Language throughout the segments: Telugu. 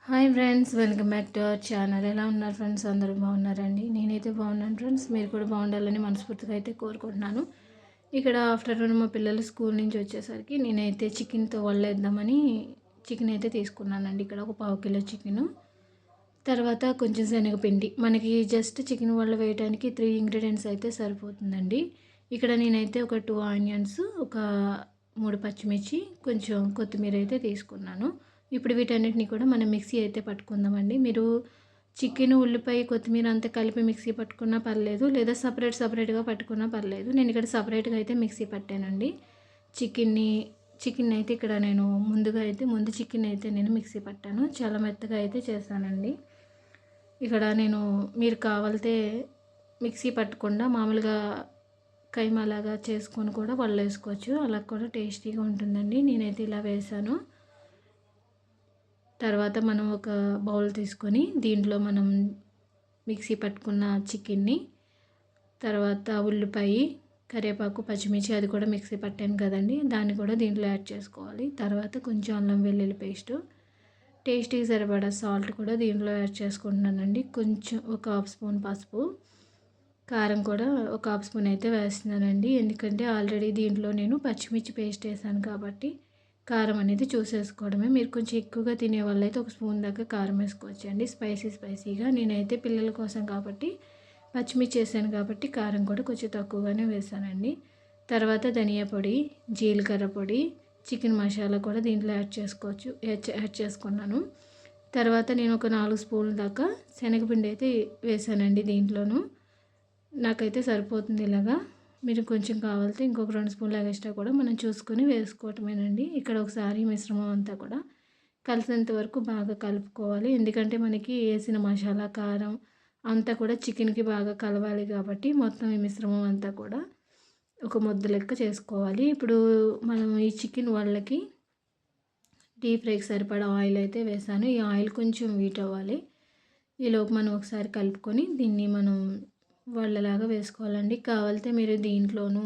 Hi friends, welcome back to our channel. ఎలా ఉన్నారు ఫ్రెండ్స్? అందరూ బాగున్నారండి? నేనైతే బాగున్నాను ఫ్రెండ్స్. మీరు కూడా బాగుండాలని మనస్ఫూర్తిగా అయితే కోరుకుంటున్నాను. ఇక్కడ ఆఫ్టర్నూన్ మా పిల్లలు స్కూల్ నుంచి వచ్చేసరికి నేనైతే చికెన్తో వల్లేద్దామని చికెన్ అయితే తీసుకున్నానండి. ఇక్కడ ఒక పావు కిలో చికెను, తర్వాత కొంచెం శనగపిండి. మనకి జస్ట్ చికెన్ వల్ల వేయడానికి 3 ఇంగ్రీడియంట్స్ అయితే సరిపోతుందండి. ఇక్కడ నేనైతే ఒక 2 ఆనియన్స్, ఒక 3 పచ్చిమిర్చి, కొంచెం కొత్తిమీర అయితే తీసుకున్నాను. ఇప్పుడు వీటన్నిటిని కూడా మనం మిక్సీ అయితే పట్టుకుందామండి. మీరు చికెను, ఉల్లిపాయ, కొత్తిమీర అంతా కలిపి మిక్సీ పట్టుకున్నా పర్లేదు, లేదా సపరేట్గా పట్టుకున్నా పర్లేదు. నేను ఇక్కడ సపరేట్గా అయితే మిక్సీ పట్టానండి. చికెన్ అయితే ఇక్కడ నేను ముందు చికెన్ అయితే నేను మిక్సీ పట్టాను. చాలా మెత్తగా అయితే చేశానండి. ఇక్కడ మీరు కావాలితే మిక్సీ పట్టకుండా మామూలుగా కైమాలాగా చేసుకొని కూడా వేసుకోవచ్చు. అలా కూడా టేస్టీగా ఉంటుందండి. నేనైతే ఇలా వేసాను. తర్వాత మనం ఒక బౌల్ తీసుకొని దీంట్లో మనం మిక్సీ పట్టుకున్న చికెన్ని, తర్వాత ఉల్లిపాయ, కరివేపాకు, పచ్చిమిర్చి అది కూడా మిక్సీ పట్టాను కదండి, దాన్ని కూడా దీంట్లో యాడ్ చేసుకోవాలి. తర్వాత కొంచెం అల్లం వెల్లుల్లి పేస్టు, టేస్టీకి సరిపడా సాల్ట్ కూడా దీంట్లో యాడ్ చేసుకుంటున్నానండి. కొంచెం ఒక హాఫ్ స్పూన్ పసుపు, కారం కూడా ఒక హాఫ్ స్పూన్ అయితే వేస్తున్నానండి. ఎందుకంటే ఆల్రెడీ దీంట్లో నేను పచ్చిమిర్చి పేస్ట్ వేసాను కాబట్టి కారం అనేది చూసేసుకోవడమే. మీరు కొంచెం ఎక్కువగా తినే వాళ్ళైతే ఒక స్పూన్ దాకా కారం వేసుకోవచ్చండి, స్పైసీగా. నేనైతే పిల్లల కోసం కాబట్టి పచ్చిమిర్చి వేసాను కాబట్టి కారం కూడా కొంచెం తక్కువగానే వేసానండి. తర్వాత ధనియా పొడి, జీలకర్ర పొడి, చికెన్ మసాలా కూడా దీంట్లో యాడ్ చేసుకున్నాను. తర్వాత నేను ఒక 4 స్పూన్ల దాకా శనగపిండి అయితే వేసానండి దీంట్లోనూ. నాకైతే సరిపోతుంది ఇలాగా. మీరు కొంచెం కావాలితే ఇంకొక 2 స్పూన్ల ఎక్స్ట్రా కూడా మనం చూసుకొని వేసుకోవటమేనండి. ఇక్కడ ఒకసారి మిశ్రమం అంతా కూడా కలిసేంత వరకు బాగా కలుపుకోవాలి. ఎందుకంటే మనకి వేసిన మసాలా, కారం అంతా కూడా చికెన్కి బాగా కలవాలి కాబట్టి మొత్తం ఈ మిశ్రమం అంతా కూడా ఒక ముద్ద లెక్క చేసుకోవాలి. ఇప్పుడు మనం ఈ చికెన్ వాళ్ళకి డీప్ ఫ్రైకి సరిపడా ఆయిల్ అయితే వేసాను. ఈ ఆయిల్ కొంచెం హీట్ అవ్వాలి. ఈలోపు మనం ఒకసారి కలుపుకొని దీన్ని మనం వాళ్ళలాగా వేసుకోవాలండి. కావాలితే మీరు దీంట్లోనూ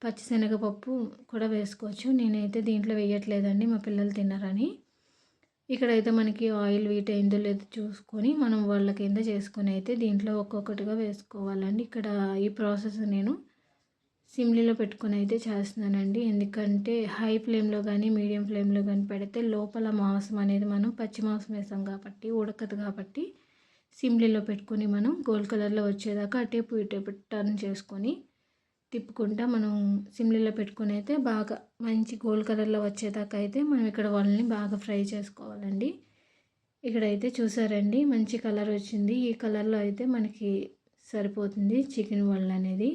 పచ్చిశనగపప్పు కూడా వేసుకోవచ్చు. నేనైతే దీంట్లో వేయట్లేదండి, మా పిల్లలు తినరని. ఇక్కడైతే మనకి ఆయిల్ హీట్ అయిందో లేదో చూసుకొని మనం వాళ్ళ కింద చేసుకొని అయితే దీంట్లో ఒక్కొక్కటిగా వేసుకోవాలండి. ఇక్కడ ఈ ప్రాసెస్ నేను సిమ్లీలో పెట్టుకొని అయితే చేస్తున్నానండి. ఎందుకంటే హై ఫ్లేమ్లో కానీ మీడియం ఫ్లేమ్లో కానీ పెడితే లోపల మాంసం అనేది మనం పచ్చి మాంసం వేసాం కాబట్టి ఉడకదు. కాబట్టి సిమ్లీలో పెట్టుకొని మనం గోల్డ్ కలర్లో వచ్చేదాకా అటేపు ఇటేపు టర్న్ చేసుకొని తిప్పుకుంటా మనం సిమ్లీలో పెట్టుకొని అయితే బాగా మంచి గోల్డ్ కలర్లో వచ్చేదాకా అయితే మనం ఇక్కడ వాళ్ళని బాగా ఫ్రై చేసుకోవాలండి. ఇక్కడైతే చూసారండి మంచి కలర్ వచ్చింది. ఈ కలర్లో అయితే మనకి సరిపోతుంది చికెన్ వల్ల అనేది.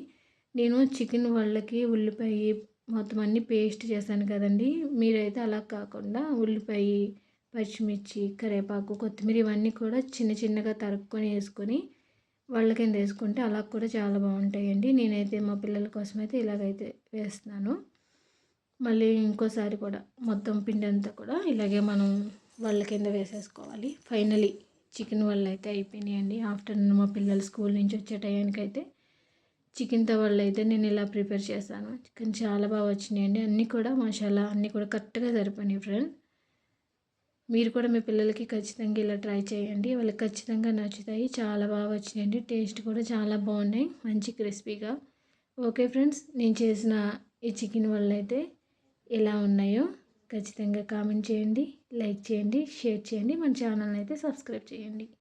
నేను చికెన్ వాళ్ళకి ఉల్లిపాయ మొత్తం అన్నీ పేస్ట్ చేశాను కదండి. మీరైతే అలా కాకుండా ఉల్లిపాయ, పచ్చిమిర్చి, కరివేపాకు, కొత్తిమీర ఇవన్నీ కూడా చిన్నగా తరుక్కొని వేసుకొని వాళ్ళ కింద వేసుకుంటే అలా కూడా చాలా బాగుంటాయండి. నేనైతే మా పిల్లల కోసం అయితే ఇలాగైతే వేస్తున్నాను. మళ్ళీ ఇంకోసారి కూడా మొత్తం పిండి అంతా కూడా ఇలాగే మనం వాళ్ళ కింద వేసేసుకోవాలి. ఫైనలీ చికెన్ వల్ల అయితే అయిపోయినాయండి. ఆఫ్టర్నూన్ మా పిల్లలు స్కూల్ నుంచి వచ్చే టయానికైతే చికెన్తో వల్ల అయితే నేను ఇలా ప్రిపేర్ చేశాను. చికెన్ చాలా బాగా వచ్చినాయండి. అన్నీ కూడా మసాలా అన్నీ కూడా కరెక్ట్గా సరిపోయినాయి ఫ్రెండ్. మీరు కూడా మీ పిల్లలకి ఖచ్చితంగా ఇలా ట్రై చేయండి. వాళ్ళకి ఖచ్చితంగా నచ్చుతాయి. చాలా బాగా వచ్చినాయండి. టేస్ట్ కూడా చాలా బాగున్నాయి, మంచి క్రిస్పీగా. ఓకే ఫ్రెండ్స్, నేను చేసిన ఈ చికెన్ వల్ల అయితే ఎలా ఉన్నాయో ఖచ్చితంగా కామెంట్ చేయండి, లైక్ చేయండి, షేర్ చేయండి, మన ఛానల్ని అయితే సబ్స్క్రైబ్ చేయండి.